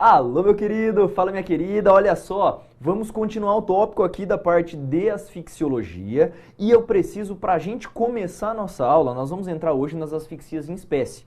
Alô, meu querido, fala minha querida, olha só, vamos continuar o tópico aqui da parte de asfixiologia e eu preciso, para a gente começar a nossa aula, nós vamos entrar hoje nas asfixias em espécie.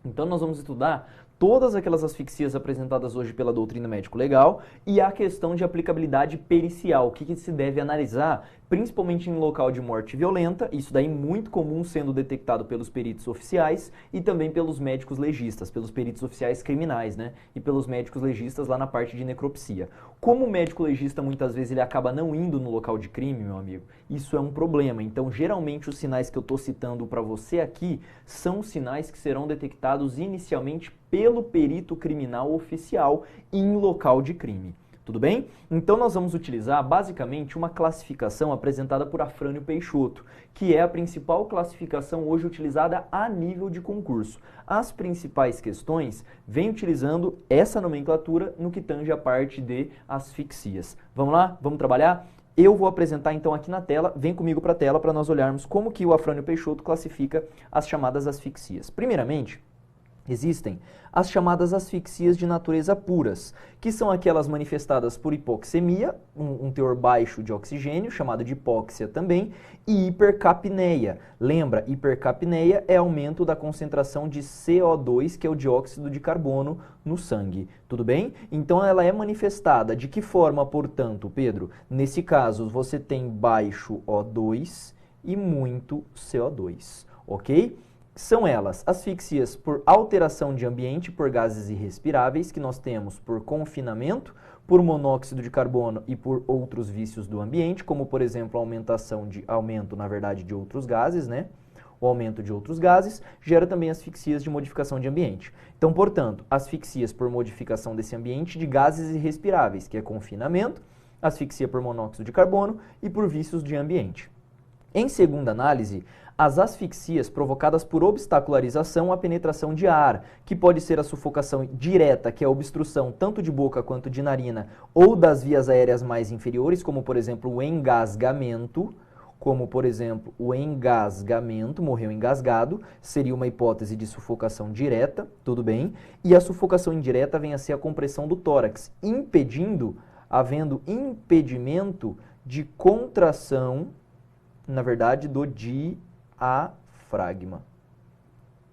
Então nós vamos estudar todas aquelas asfixias apresentadas hoje pela doutrina médico-legal e a questão de aplicabilidade pericial, o que se deve analisar, principalmente em local de morte violenta, isso daí muito comum sendo detectado pelos peritos oficiais e também pelos médicos legistas, pelos peritos oficiais criminais, né? E pelos médicos legistas lá na parte de necropsia. Como o médico legista muitas vezes ele acaba não indo no local de crime, meu amigo, isso é um problema. Então, geralmente os sinais que eu estou citando para você aqui são sinais que serão detectados inicialmente pelo perito criminal oficial em local de crime. Tudo bem? Então nós vamos utilizar basicamente uma classificação apresentada por Afrânio Peixoto, que é a principal classificação hoje utilizada a nível de concurso. As principais questões vêm utilizando essa nomenclatura no que tange a parte de asfixias. Vamos lá? Vamos trabalhar? Eu vou apresentar então aqui na tela, vem comigo para a tela para nós olharmos como que o Afrânio Peixoto classifica as chamadas asfixias. Primeiramente, existem as chamadas asfixias de natureza puras, que são aquelas manifestadas por hipoxemia, um teor baixo de oxigênio, chamado de hipóxia também, e hipercapneia. Lembra, hipercapneia é aumento da concentração de CO2, que é o dióxido de carbono, no sangue. Tudo bem? Então ela é manifestada de que forma, portanto, Pedro? Nesse caso, você tem baixo O2 e muito CO2, ok? São elas asfixias por alteração de ambiente por gases irrespiráveis, que nós temos por confinamento, por monóxido de carbono e por outros vícios do ambiente, como por exemplo a aumento de outros gases, né? O aumento de outros gases gera também asfixias de modificação de ambiente. Então, portanto, asfixias por modificação desse ambiente de gases irrespiráveis, que é confinamento, asfixia por monóxido de carbono e por vícios de ambiente. Em segunda análise, as asfixias provocadas por obstacularização à penetração de ar, que pode ser a sufocação direta, que é a obstrução tanto de boca quanto de narina, ou das vias aéreas mais inferiores, como por exemplo o engasgamento, morreu engasgado, seria uma hipótese de sufocação direta, tudo bem, e a sufocação indireta vem a ser a compressão do tórax, havendo impedimento de contração, na verdade, do diafragma.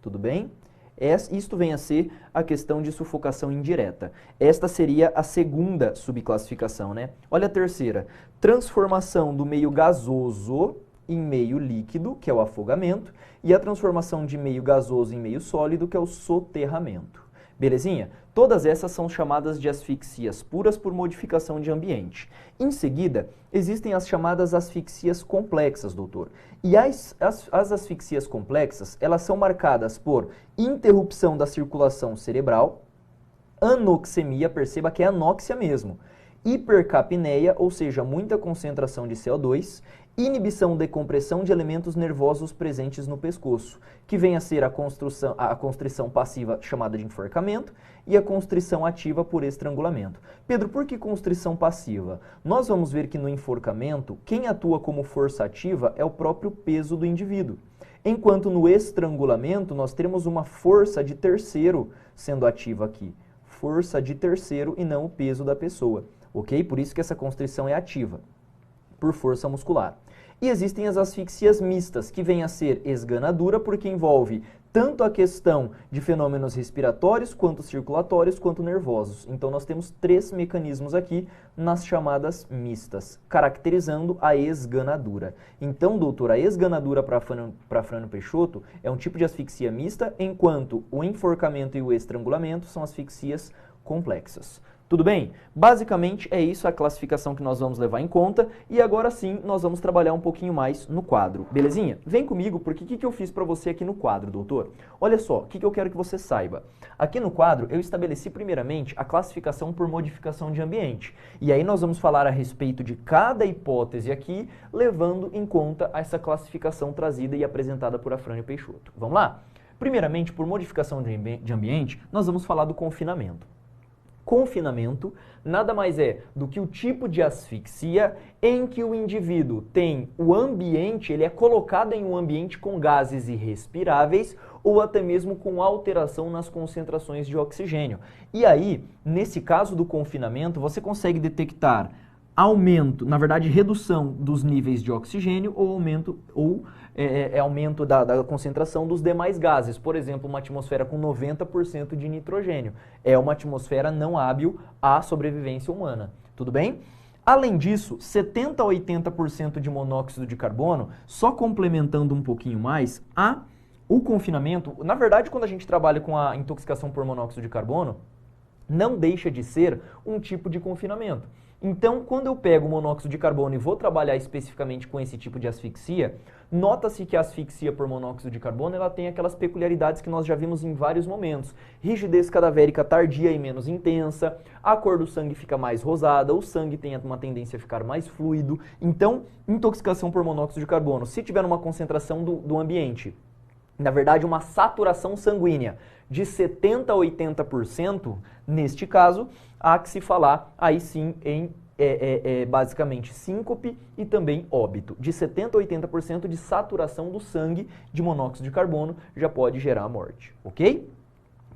Tudo bem? Isto vem a ser a questão de sufocação indireta. Esta seria a segunda subclassificação, né? Olha a terceira. Transformação do meio gasoso em meio líquido, que é o afogamento, e a transformação de meio gasoso em meio sólido, que é o soterramento. Belezinha? Todas essas são chamadas de asfixias puras por modificação de ambiente. Em seguida, existem as chamadas asfixias complexas, doutor. E as asfixias complexas, elas são marcadas por interrupção da circulação cerebral, anoxemia, perceba que é anóxia mesmo, hipercapneia, ou seja, muita concentração de CO2, inibição de compressão de elementos nervosos presentes no pescoço, que vem a ser a constrição passiva chamada de enforcamento e a constrição ativa por estrangulamento. Pedro, por que constrição passiva? Nós vamos ver que no enforcamento, quem atua como força ativa é o próprio peso do indivíduo. Enquanto no estrangulamento, nós teremos uma força de terceiro sendo ativa aqui. Força de terceiro e não o peso da pessoa, ok? Por isso que essa constrição é ativa, por força muscular. E existem as asfixias mistas, que vêm a ser esganadura, porque envolve tanto a questão de fenômenos respiratórios, quanto circulatórios, quanto nervosos. Então nós temos três mecanismos aqui nas chamadas mistas, caracterizando a esganadura. Então, doutor, a esganadura para Afrânio Peixoto é um tipo de asfixia mista, enquanto o enforcamento e o estrangulamento são asfixias complexas. Tudo bem? Basicamente é isso a classificação que nós vamos levar em conta e agora sim nós vamos trabalhar um pouquinho mais no quadro, belezinha? Vem comigo porque o que eu fiz para você aqui no quadro, doutor? Olha só, o que eu quero que você saiba. Aqui no quadro eu estabeleci primeiramente a classificação por modificação de ambiente e aí nós vamos falar a respeito de cada hipótese aqui, levando em conta essa classificação trazida e apresentada por Afrânio Peixoto. Vamos lá? Primeiramente, por modificação de ambiente, nós vamos falar do confinamento. Confinamento nada mais é do que o tipo de asfixia em que o indivíduo tem o ambiente, ele é colocado em um ambiente com gases irrespiráveis ou até mesmo com alteração nas concentrações de oxigênio. E aí, nesse caso do confinamento, você consegue detectar aumento, na verdade, redução dos níveis de oxigênio ou aumento da concentração dos demais gases. Por exemplo, uma atmosfera com 90% de nitrogênio. É uma atmosfera não hábil à sobrevivência humana. Tudo bem? Além disso, 70 a 80% de monóxido de carbono, só complementando um pouquinho mais, o confinamento, na verdade, quando a gente trabalha com a intoxicação por monóxido de carbono, não deixa de ser um tipo de confinamento. Então, quando eu pego o monóxido de carbono e vou trabalhar especificamente com esse tipo de asfixia, nota-se que a asfixia por monóxido de carbono ela tem aquelas peculiaridades que nós já vimos em vários momentos. Rigidez cadavérica tardia e menos intensa, a cor do sangue fica mais rosada, o sangue tem uma tendência a ficar mais fluido. Então, intoxicação por monóxido de carbono, se tiver uma concentração do ambiente, na verdade uma saturação sanguínea de 70% a 80%, neste caso, há que se falar aí sim em basicamente síncope e também óbito. De 70% a 80% de saturação do sangue de monóxido de carbono já pode gerar a morte, ok?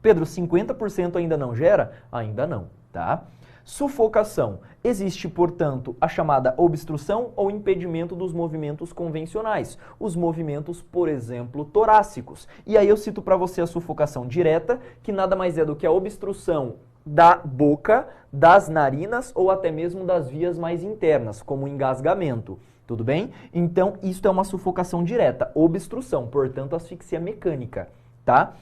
Pedro, 50% ainda não gera? Ainda não, tá? Sufocação. Existe, portanto, a chamada obstrução ou impedimento dos movimentos convencionais. Os movimentos, por exemplo, torácicos. E aí eu cito para você a sufocação direta, que nada mais é do que a obstrução da boca, das narinas ou até mesmo das vias mais internas, como o engasgamento. Tudo bem? Então, isso é uma sufocação direta, obstrução, portanto, asfixia mecânica, tá?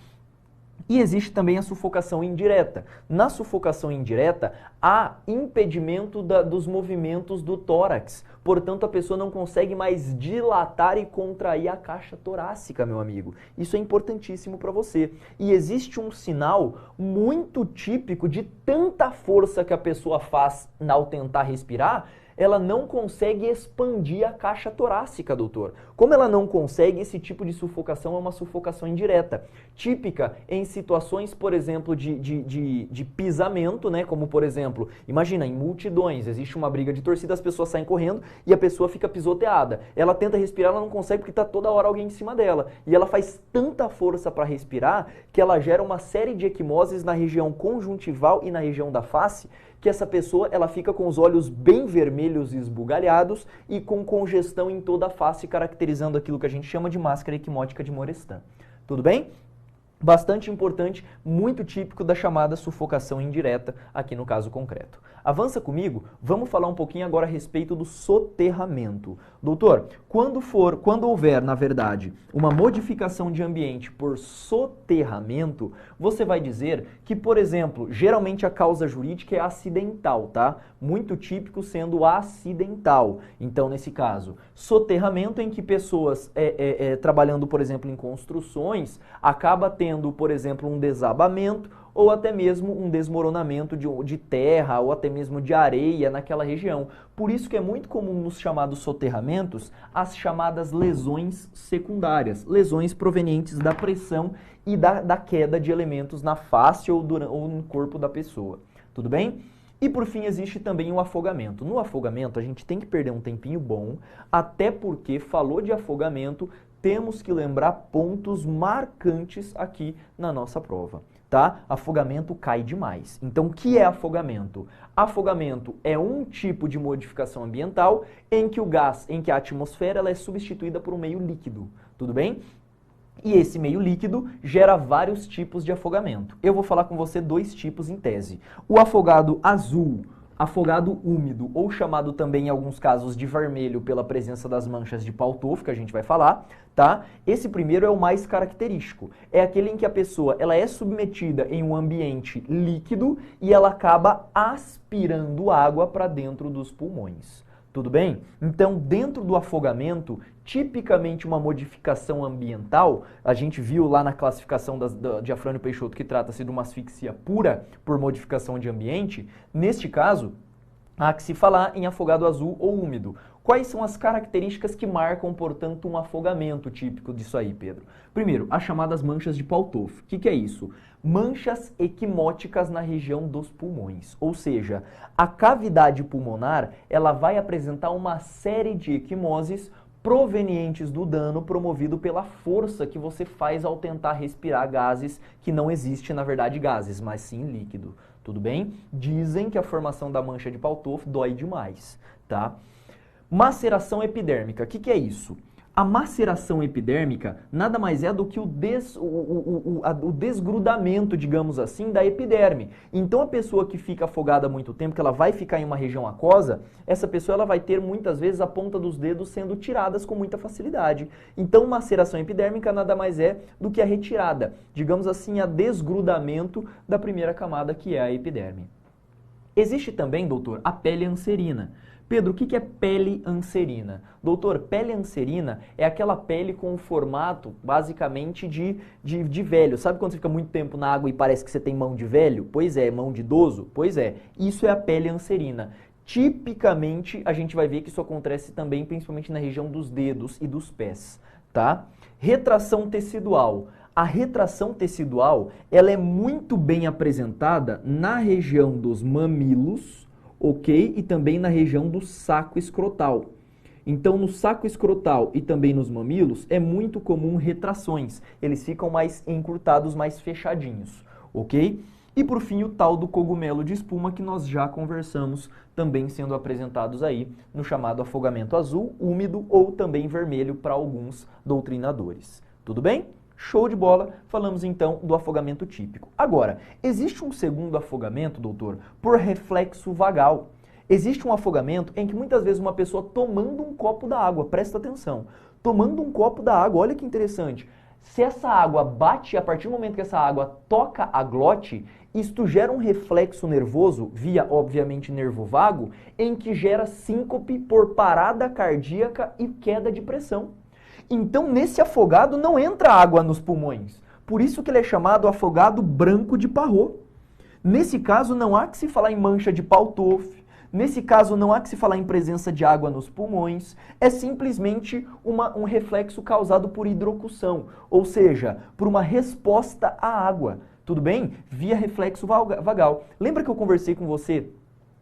E existe também a sufocação indireta. Na sufocação indireta, há impedimento dos movimentos do tórax. Portanto, a pessoa não consegue mais dilatar e contrair a caixa torácica, meu amigo. Isso é importantíssimo para você. E existe um sinal muito típico de tanta força que a pessoa faz ao tentar respirar, ela não consegue expandir a caixa torácica, doutor. Como ela não consegue, esse tipo de sufocação é uma sufocação indireta. Típica em situações, por exemplo, de pisamento, né? Como, por exemplo, imagina, em multidões, existe uma briga de torcida, as pessoas saem correndo e a pessoa fica pisoteada. Ela tenta respirar, ela não consegue porque está toda hora alguém em cima dela. E ela faz tanta força para respirar que ela gera uma série de equimoses na região conjuntival e na região da face, que essa pessoa ela fica com os olhos bem vermelhos e esbugalhados e com congestão em toda a face, caracterizando aquilo que a gente chama de máscara equimótica de Morestan. Tudo bem? Bastante importante, muito típico da chamada sufocação indireta aqui no caso concreto. Avança comigo, vamos falar um pouquinho agora a respeito do soterramento. Doutor, quando houver, na verdade, uma modificação de ambiente por soterramento, você vai dizer que, por exemplo, geralmente a causa jurídica é acidental, tá? Muito típico sendo acidental. Então, nesse caso, soterramento em que pessoas trabalhando, por exemplo, em construções, acaba tendo, por exemplo, um desabamento ou até mesmo um desmoronamento de terra ou até mesmo de areia naquela região. Por isso que é muito comum nos chamados soterramentos as chamadas lesões secundárias, lesões provenientes da pressão e da queda de elementos na face ou no corpo da pessoa. Tudo bem? E por fim existe também o afogamento. No afogamento a gente tem que perder um tempinho bom, até porque falou de afogamento, temos que lembrar pontos marcantes aqui na nossa prova. Tá? Afogamento cai demais. Então, o que é afogamento? Afogamento é um tipo de modificação ambiental em que a atmosfera ela é substituída por um meio líquido. Tudo bem? E esse meio líquido gera vários tipos de afogamento. Eu vou falar com você dois tipos em tese. O afogado azul, afogado úmido, ou chamado também em alguns casos de vermelho pela presença das manchas de Paltolf, que a gente vai falar, tá? Esse primeiro é o mais característico. É aquele em que a pessoa ela é submetida em um ambiente líquido e ela acaba aspirando água para dentro dos pulmões. Tudo bem? Então, dentro do afogamento, tipicamente uma modificação ambiental, a gente viu lá na classificação de Afrânio Peixoto que trata-se de uma asfixia pura por modificação de ambiente. Neste caso, há que se falar em afogado azul ou úmido. Quais são as características que marcam, portanto, um afogamento típico disso aí, Pedro? Primeiro, as chamadas manchas de Paltoff. O que é isso? Manchas equimóticas na região dos pulmões, ou seja, a cavidade pulmonar ela vai apresentar uma série de equimoses provenientes do dano promovido pela força que você faz ao tentar respirar gases que não existe, na verdade, gases, mas sim líquido. Tudo bem? Dizem que a formação da mancha de Paltoff dói demais, tá? Maceração epidérmica, o que é isso? A maceração epidérmica nada mais é do que o desgrudamento, digamos assim, da epiderme. Então a pessoa que fica afogada há muito tempo, que ela vai ficar em uma região aquosa, essa pessoa ela vai ter muitas vezes a ponta dos dedos sendo tiradas com muita facilidade. Então maceração epidérmica nada mais é do que a retirada, digamos assim, a desgrudamento da primeira camada que é a epiderme. Existe também, doutor, a pele anserina. Pedro, o que é pele anserina? Doutor, pele anserina é aquela pele com o formato, basicamente, de velho. Sabe quando você fica muito tempo na água e parece que você tem mão de velho? Pois é, mão de idoso? Pois é, isso é a pele anserina. Tipicamente, a gente vai ver que isso acontece também, principalmente na região dos dedos e dos pés, tá? Retração tecidual. A retração tecidual, ela é muito bem apresentada na região dos mamilos, ok? E também na região do saco escrotal. Então, no saco escrotal e também nos mamilos, é muito comum retrações. Eles ficam mais encurtados, mais fechadinhos, ok? E por fim, o tal do cogumelo de espuma que nós já conversamos, também sendo apresentados aí no chamado afogamento azul, úmido ou também vermelho para alguns doutrinadores. Tudo bem? Show de bola, falamos então do afogamento típico. Agora, existe um segundo afogamento, doutor, por reflexo vagal. Existe um afogamento em que muitas vezes uma pessoa tomando um copo da água, presta atenção, tomando um copo da água, olha que interessante, se essa água bate, a partir do momento que essa água toca a glote, isto gera um reflexo nervoso, via obviamente nervo vago, em que gera síncope por parada cardíaca e queda de pressão. Então, nesse afogado não entra água nos pulmões. Por isso que ele é chamado afogado branco de Parrot. Nesse caso, não há que se falar em mancha de Paltoff. Nesse caso, não há que se falar em presença de água nos pulmões. É simplesmente um reflexo causado por hidrocução, ou seja, por uma resposta à água. Tudo bem? Via reflexo vagal. Lembra que eu conversei com você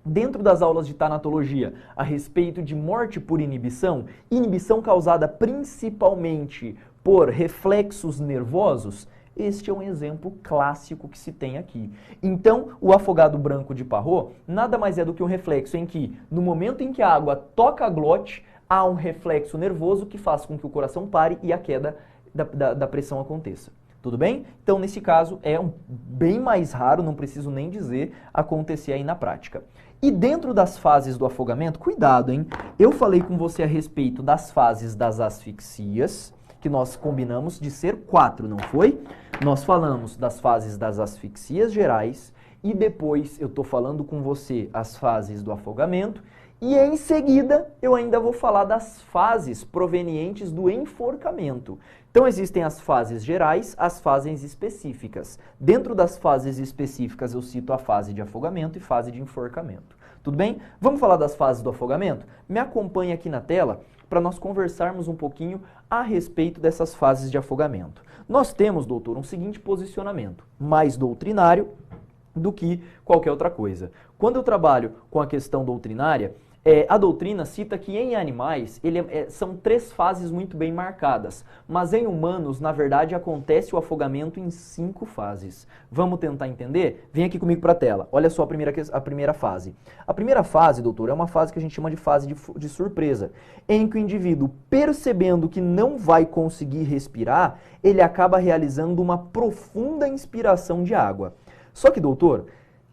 dentro das aulas de tanatologia, a respeito de morte por inibição, inibição causada principalmente por reflexos nervosos? Este é um exemplo clássico que se tem aqui. Então, o afogado branco de Parrot nada mais é do que um reflexo em que, no momento em que a água toca a glote, há um reflexo nervoso que faz com que o coração pare e a queda da pressão aconteça. Tudo bem? Então, nesse caso, é bem mais raro, não preciso nem dizer, acontecer aí na prática. E dentro das fases do afogamento, cuidado, hein? Eu falei com você a respeito das fases das asfixias, que nós combinamos de ser 4, não foi? Nós falamos das fases das asfixias gerais e depois eu estou falando com você as fases do afogamento e em seguida eu ainda vou falar das fases provenientes do enforcamento. Então existem as fases gerais, as fases específicas. Dentro das fases específicas eu cito a fase de afogamento e fase de enforcamento. Tudo bem? Vamos falar das fases do afogamento? Me acompanhe aqui na tela para nós conversarmos um pouquinho a respeito dessas fases de afogamento. Nós temos, doutor, um seguinte posicionamento, mais doutrinário do que qualquer outra coisa. Quando eu trabalho com a questão doutrinária, a doutrina cita que em animais são 3 fases muito bem marcadas, mas em humanos, na verdade, acontece o afogamento em 5 fases. Vamos tentar entender? Vem aqui comigo para a tela. Olha só a primeira fase. A primeira fase, doutor, é uma fase que a gente chama de fase de surpresa, em que o indivíduo, percebendo que não vai conseguir respirar, ele acaba realizando uma profunda inspiração de água. Só que, doutor,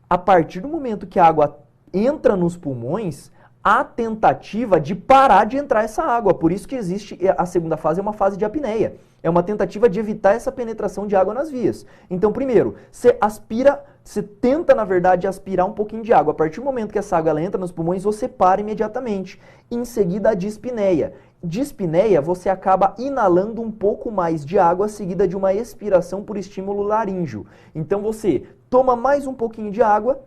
a partir do momento que a água entra nos pulmões, a tentativa de parar de entrar essa água. Por isso que existe a segunda fase, é uma fase de apneia. É uma tentativa de evitar essa penetração de água nas vias. Então, primeiro, você tenta, na verdade, aspirar um pouquinho de água. A partir do momento que essa água ela entra nos pulmões, você para imediatamente. Em seguida, a dispneia. Dispneia, você acaba inalando um pouco mais de água, seguida de uma expiração por estímulo laríngeo. Então, você toma mais um pouquinho de água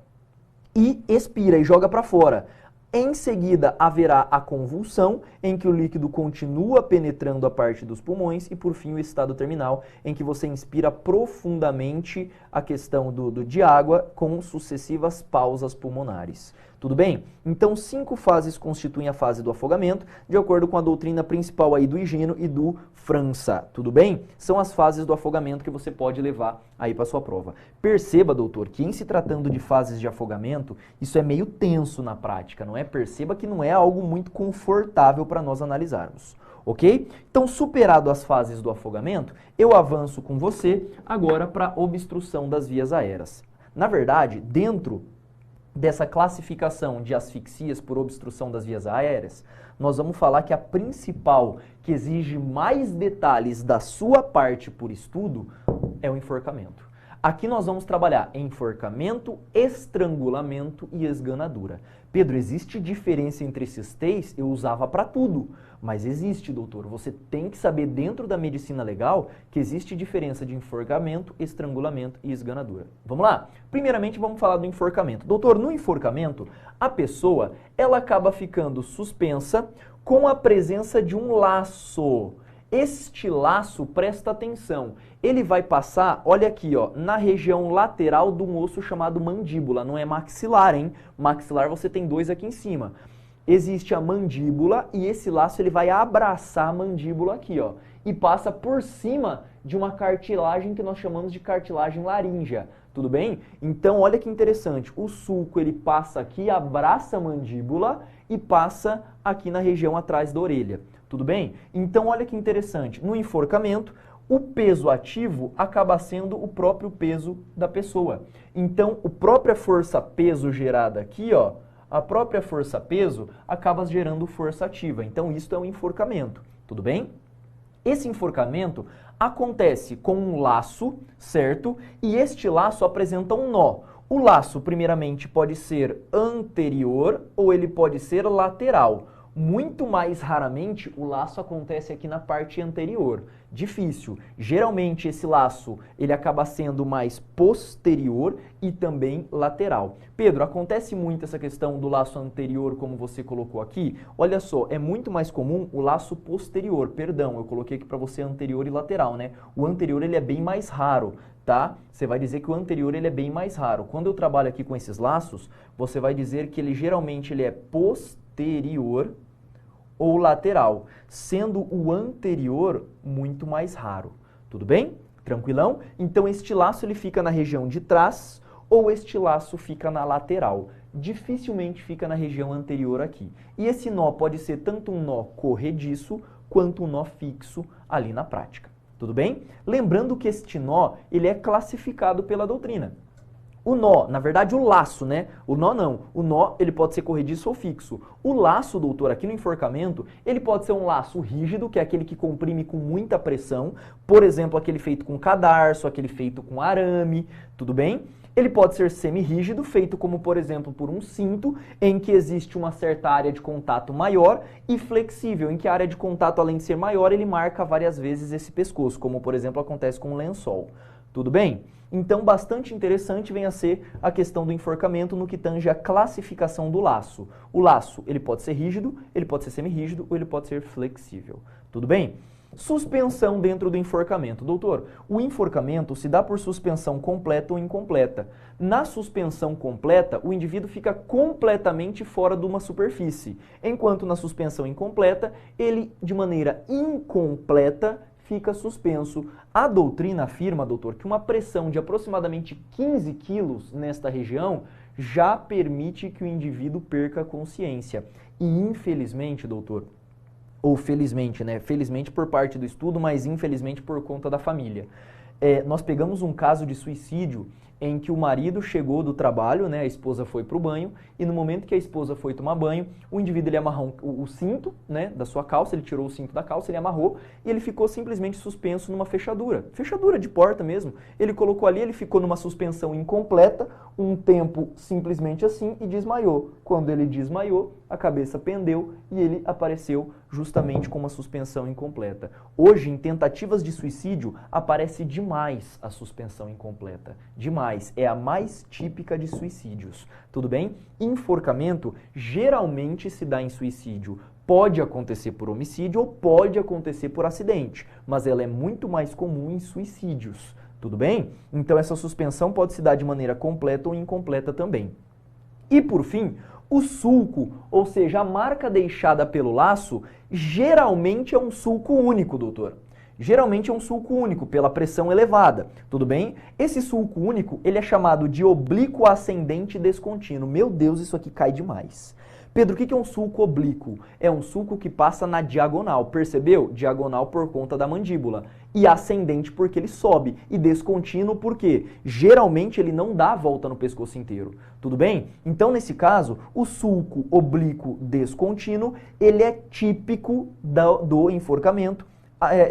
e expira e joga para fora. Em seguida, haverá a convulsão, em que o líquido continua penetrando a parte dos pulmões, e por fim o estado terminal, em que você inspira profundamente a questão de água com sucessivas pausas pulmonares. Tudo bem? Então, 5 fases constituem a fase do afogamento, de acordo com a doutrina principal aí do Higino e do França. Tudo bem? São as fases do afogamento que você pode levar aí para sua prova. Perceba, doutor, que em se tratando de fases de afogamento, isso é meio tenso na prática, não é? Perceba que não é algo muito confortável para nós analisarmos. Ok? Então, superado as fases do afogamento, eu avanço com você agora para a obstrução das vias aéreas. Na verdade, dentro dessa classificação de asfixias por obstrução das vias aéreas, nós vamos falar que a principal, que exige mais detalhes da sua parte por estudo, é o enforcamento. Aqui nós vamos trabalhar enforcamento, estrangulamento e esganadura. Pedro, existe diferença entre esses três? Eu usava para tudo. Mas existe, doutor. Você tem que saber dentro da medicina legal que existe diferença de enforcamento, estrangulamento e esganadura. Vamos lá? Primeiramente vamos falar do enforcamento. Doutor, no enforcamento, a pessoa ela acaba ficando suspensa com a presença de um laço. Este laço, presta atenção, ele vai passar, olha aqui, ó, na região lateral de um osso chamado mandíbula. Não é maxilar, hein? Maxilar você tem 2 aqui em cima. Existe a mandíbula e esse laço ele vai abraçar a mandíbula aqui, ó, e passa por cima de uma cartilagem que nós chamamos de cartilagem laríngea. Tudo bem? Então, olha que interessante. O sulco ele passa aqui, abraça a mandíbula e passa aqui na região atrás da orelha. Tudo bem? Então, olha que interessante. No enforcamento, o peso ativo acaba sendo o próprio peso da pessoa. Então, a própria força-peso gerada aqui, ó, a própria força-peso acaba gerando força ativa. Então, isso é um enforcamento. Tudo bem? Esse enforcamento acontece com um laço, certo? E este laço apresenta um nó. O laço, primeiramente, pode ser anterior ou ele pode ser lateral. Muito mais raramente o laço acontece aqui na parte anterior. Difícil. Geralmente esse laço ele acaba sendo mais posterior e também lateral. Pedro, acontece muito essa questão do laço anterior como você colocou aqui? Olha só, é muito mais comum o laço posterior. Perdão, eu coloquei aqui para você anterior e lateral, né? O anterior ele é bem mais raro. Tá? Você vai dizer que o anterior ele é bem mais raro. Quando eu trabalho aqui com esses laços, você vai dizer que ele geralmente ele é posterior ou lateral, sendo o anterior muito mais raro. Tudo bem? Tranquilão? Então este laço ele fica na região de trás ou este laço fica na lateral. Dificilmente fica na região anterior aqui. E esse nó pode ser tanto um nó corrediço quanto um nó fixo ali na prática. Tudo bem? Lembrando que este nó, ele é classificado pela doutrina. O nó, na verdade o laço, né? O nó não. O nó, ele pode ser corrediço ou fixo. O laço, doutor, aqui no enforcamento, ele pode ser um laço rígido, que é aquele que comprime com muita pressão. Por exemplo, aquele feito com cadarço, aquele feito com arame, tudo bem? Ele pode ser semirrígido, feito como, por exemplo, por um cinto, em que existe uma certa área de contato maior, e flexível, em que a área de contato, além de ser maior, ele marca várias vezes esse pescoço, como, por exemplo, acontece com um lençol. Tudo bem? Então, bastante interessante vem a ser a questão do enforcamento no que tange a classificação do laço. O laço, ele pode ser rígido, ele pode ser semirrígido ou ele pode ser flexível. Tudo bem? Suspensão dentro do enforcamento. Doutor, o enforcamento se dá por suspensão completa ou incompleta. Na suspensão completa, o indivíduo fica completamente fora de uma superfície, enquanto na suspensão incompleta, ele, de maneira incompleta, fica suspenso. A doutrina afirma, doutor, que uma pressão de aproximadamente 15 quilos nesta região já permite que o indivíduo perca a consciência. E infelizmente, doutor, ou felizmente, né? Felizmente por parte do estudo, mas infelizmente por conta da família. Nós pegamos um caso de suicídio em que o marido chegou do trabalho, né? A esposa foi para o banho, e no momento que a esposa foi tomar banho, o indivíduo ele amarrou o cinto, né, da sua calça, ele tirou o cinto da calça, ele amarrou, e ele ficou simplesmente suspenso numa fechadura de porta mesmo. Ele colocou ali, ele ficou numa suspensão incompleta, um tempo simplesmente assim, e desmaiou. Quando ele desmaiou, a cabeça pendeu e ele apareceu justamente com uma suspensão incompleta. Hoje, em tentativas de suicídio, aparece demais a suspensão incompleta. Demais. mais, é a mais típica de suicídios, tudo bem? Enforcamento geralmente se dá em suicídio. Pode acontecer por homicídio ou pode acontecer por acidente, mas ela é muito mais comum em suicídios, tudo bem? Então essa suspensão pode se dar de maneira completa ou incompleta também. E por fim, o sulco, ou seja, a marca deixada pelo laço, geralmente é um sulco único, doutor. Geralmente é um sulco único, pela pressão elevada, tudo bem? Esse sulco único, ele é chamado de oblíquo ascendente descontínuo. Meu Deus, isso aqui cai demais. Pedro, o que é um sulco oblíquo? É um sulco que passa na diagonal, percebeu? Diagonal por conta da mandíbula. E ascendente porque ele sobe. E descontínuo porque geralmente ele não dá a volta no pescoço inteiro. Tudo bem? Então, nesse caso, o sulco oblíquo descontínuo, ele é típico do enforcamento,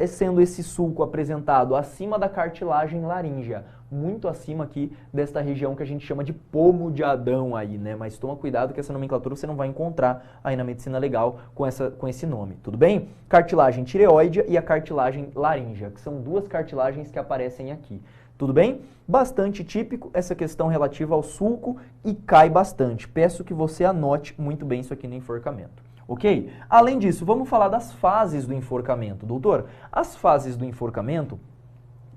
sendo esse sulco apresentado acima da cartilagem laríngea, muito acima aqui desta região que a gente chama de pomo de Adão aí, né? Mas toma cuidado que essa nomenclatura você não vai encontrar aí na medicina legal com esse nome, tudo bem? Cartilagem tireoide e a cartilagem laríngea, que são duas cartilagens que aparecem aqui. Tudo bem? Bastante típico essa questão relativa ao sulco e cai bastante. Peço que você anote muito bem isso aqui no enforcamento. Ok? Além disso, vamos falar das fases do enforcamento. Doutor, as fases do enforcamento,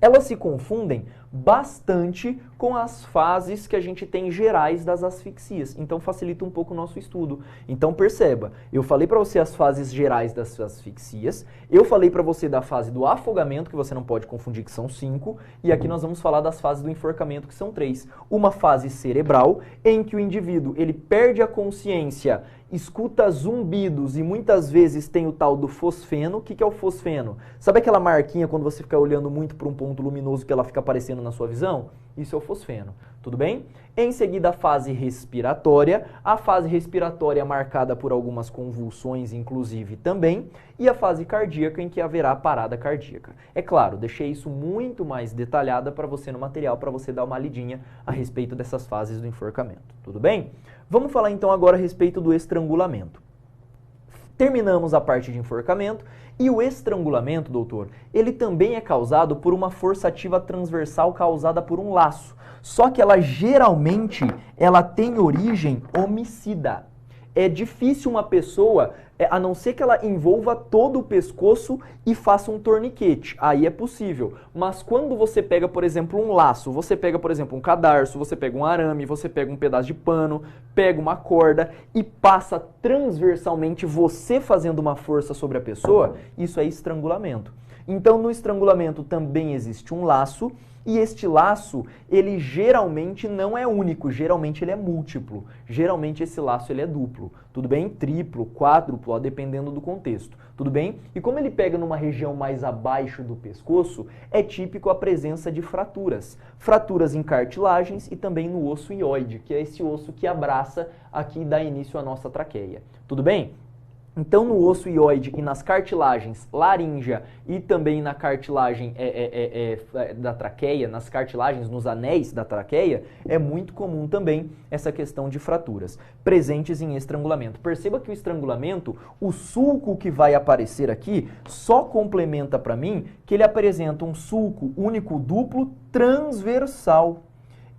elas se confundem bastante com as fases que a gente tem gerais das asfixias. Então, facilita um pouco o nosso estudo. Então, perceba, eu falei para você as fases gerais das asfixias, eu falei para você da fase do afogamento, que você não pode confundir, que são 5, e aqui nós vamos falar das fases do enforcamento, que são 3. Uma fase cerebral, em que o indivíduo ele perde a consciência, escuta zumbidos e muitas vezes tem o tal do fosfeno. O que é o fosfeno? Sabe aquela marquinha quando você fica olhando muito para um ponto luminoso que ela fica aparecendo na sua visão? Isso é o fosfeno, tudo bem? Em seguida, a fase respiratória. A fase respiratória é marcada por algumas convulsões, inclusive, também. E a fase cardíaca, em que haverá parada cardíaca. É claro, deixei isso muito mais detalhada para você no material, para você dar uma lidinha a respeito dessas fases do enforcamento, tudo bem? Vamos falar então agora a respeito do estrangulamento. Terminamos a parte de enforcamento e o estrangulamento, doutor, ele também é causado por uma força ativa transversal causada por um laço. Só que ela geralmente tem origem homicida. É difícil uma pessoa, a não ser que ela envolva todo o pescoço e faça um torniquete. Aí é possível. Mas quando você pega, por exemplo, um laço, você pega, por exemplo, um cadarço, você pega um arame, você pega um pedaço de pano, pega uma corda e passa transversalmente, você fazendo uma força sobre a pessoa, isso é estrangulamento. Então, no estrangulamento também existe um laço, e este laço, ele geralmente não é único, geralmente ele é múltiplo. Geralmente esse laço ele é duplo, tudo bem? Triplo, quádruplo, ó, dependendo do contexto, tudo bem? E como ele pega numa região mais abaixo do pescoço, é típico a presença de fraturas. Fraturas em cartilagens e também no osso ióide, que é esse osso que abraça aqui e dá início à nossa traqueia, tudo bem? Então, no osso ióide e nas cartilagens laríngea e também na cartilagem da traqueia, nas cartilagens, nos anéis da traqueia, é muito comum também essa questão de fraturas presentes em estrangulamento. Perceba que o estrangulamento, o sulco que vai aparecer aqui, só complementa para mim que ele apresenta um sulco único duplo transversal.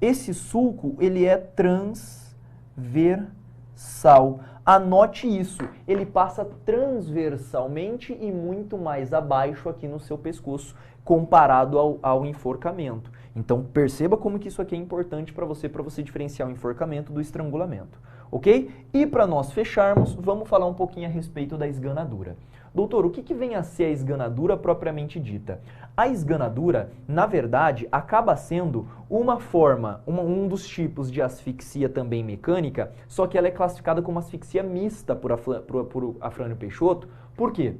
Esse sulco, ele é transversal. Anote isso, ele passa transversalmente e muito mais abaixo aqui no seu pescoço, comparado ao enforcamento. Então, perceba como que isso aqui é importante para você diferenciar o enforcamento do estrangulamento, ok? E para nós fecharmos, vamos falar um pouquinho a respeito da esganadura. Doutor, o que vem a ser a esganadura propriamente dita? A esganadura, na verdade, acaba sendo uma forma, um dos tipos de asfixia também mecânica, só que ela é classificada como asfixia mista por Afrânio Peixoto. Por quê?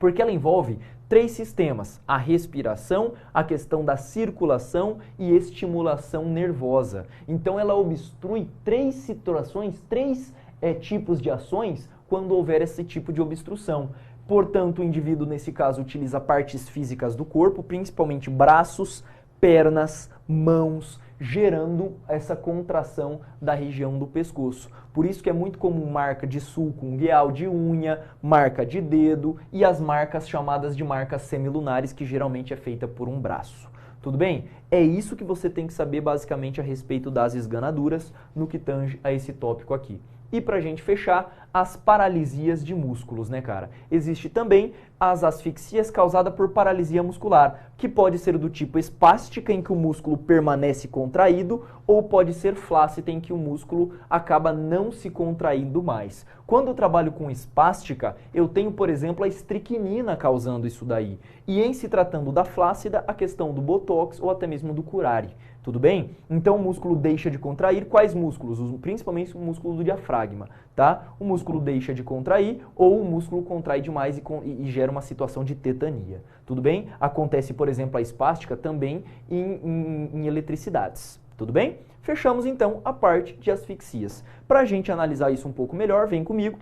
Porque ela envolve 3 sistemas, a respiração, a questão da circulação e estimulação nervosa. Então ela obstrui 3 situações, 3 tipos de ações quando houver esse tipo de obstrução. Portanto, o indivíduo, nesse caso, utiliza partes físicas do corpo, principalmente braços, pernas, mãos, gerando essa contração da região do pescoço. Por isso que é muito comum marca de sulco ungueal de unha, marca de dedo e as marcas chamadas de marcas semilunares, que geralmente é feita por um braço. Tudo bem? É isso que você tem que saber basicamente a respeito das esganaduras no que tange a esse tópico aqui. E pra gente fechar, as paralisias de músculos, né, cara? Existe também as asfixias causadas por paralisia muscular, que pode ser do tipo espástica, em que o músculo permanece contraído, ou pode ser flácida, em que o músculo acaba não se contraindo mais. Quando eu trabalho com espástica, eu tenho, por exemplo, a estricnina causando isso daí. E em se tratando da flácida, a questão do botox ou até mesmo do curare. Tudo bem? Então o músculo deixa de contrair. Quais músculos? Principalmente o músculo do diafragma, tá? O músculo deixa de contrair ou o músculo contrai demais e gera uma situação de tetania. Tudo bem? Acontece, por exemplo, a espástica também em eletricidades. Tudo bem? Fechamos então a parte de asfixias. Para a gente analisar isso um pouco melhor, vem comigo.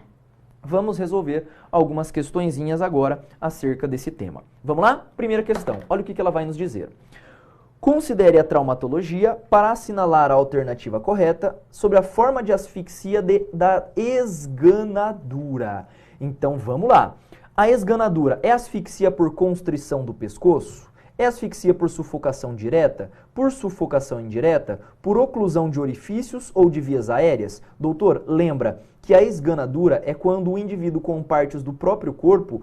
Vamos resolver algumas questõezinhas agora acerca desse tema. Vamos lá? Primeira questão. Olha o que ela vai nos dizer. Considere a traumatologia para assinalar a alternativa correta sobre a forma de asfixia da esganadura. Então, vamos lá. A esganadura é asfixia por constrição do pescoço? É asfixia por sufocação direta? Por sufocação indireta? Por oclusão de orifícios ou de vias aéreas? Doutor, lembra que a esganadura é quando o indivíduo com partes do próprio corpo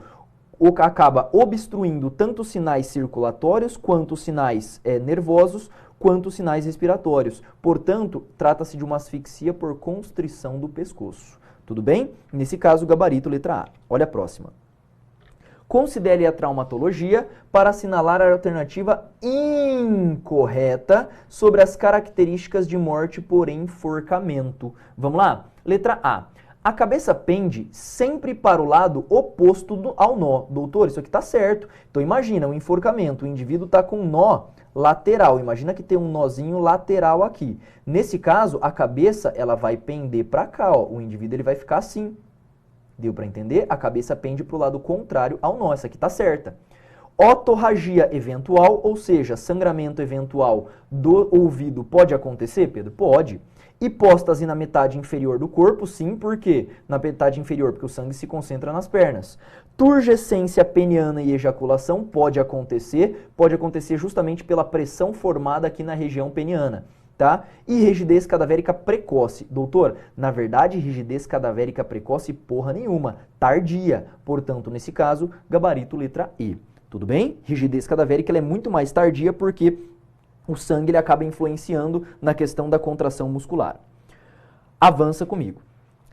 acaba obstruindo tanto sinais circulatórios, quanto sinais nervosos, quanto sinais respiratórios. Portanto, trata-se de uma asfixia por constrição do pescoço. Tudo bem? Nesse caso, gabarito letra A. Olha a próxima. Considere a traumatologia para assinalar a alternativa incorreta sobre as características de morte por enforcamento. Vamos lá? Letra A. A cabeça pende sempre para o lado oposto ao nó. Doutor, isso aqui está certo. Então imagina, um enforcamento, o indivíduo está com um nó lateral. Imagina que tem um nozinho lateral aqui. Nesse caso, a cabeça ela vai pender para cá. Ó. O indivíduo ele vai ficar assim. Deu para entender? A cabeça pende para o lado contrário ao nó. Essa aqui está certa. Otorragia eventual, ou seja, sangramento eventual do ouvido, pode acontecer, Pedro? Pode. Hipóstase na metade inferior do corpo, sim, por quê? Na metade inferior, porque o sangue se concentra nas pernas. Turgescência peniana e ejaculação pode acontecer justamente pela pressão formada aqui na região peniana, tá? E rigidez cadavérica precoce. Doutor, na verdade, rigidez cadavérica precoce, porra nenhuma, tardia. Portanto, nesse caso, gabarito letra E. Tudo bem? Rigidez cadavérica ela é muito mais tardia porque o sangue ele acaba influenciando na questão da contração muscular. Avança comigo.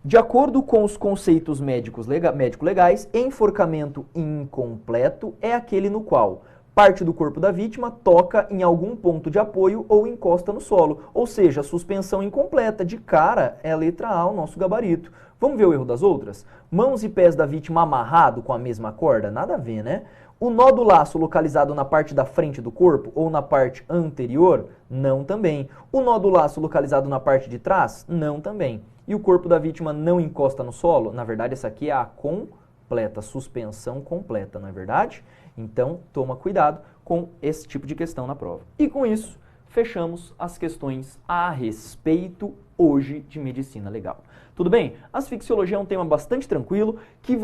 De acordo com os conceitos médico-legais, enforcamento incompleto é aquele no qual parte do corpo da vítima toca em algum ponto de apoio ou encosta no solo. Ou seja, suspensão incompleta. De cara, é a letra A, o nosso gabarito. Vamos ver o erro das outras? Mãos e pés da vítima amarrado com a mesma corda? Nada a ver, né? O nó do laço localizado na parte da frente do corpo ou na parte anterior? Não também. O nó do laço localizado na parte de trás? Não também. E o corpo da vítima não encosta no solo? Na verdade, essa aqui é a completa, suspensão completa, não é verdade? Então, toma cuidado com esse tipo de questão na prova. E com isso, fechamos as questões a respeito hoje de medicina legal. Tudo bem? Asfixiologia é um tema bastante tranquilo que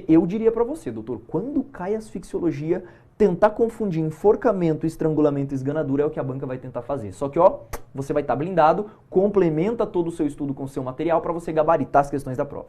eu diria para você, doutor, quando cai asfixiologia, tentar confundir enforcamento, estrangulamento e esganadura é o que a banca vai tentar fazer. Só que, ó, você vai estar blindado, complementa todo o seu estudo com o seu material para você gabaritar as questões da prova.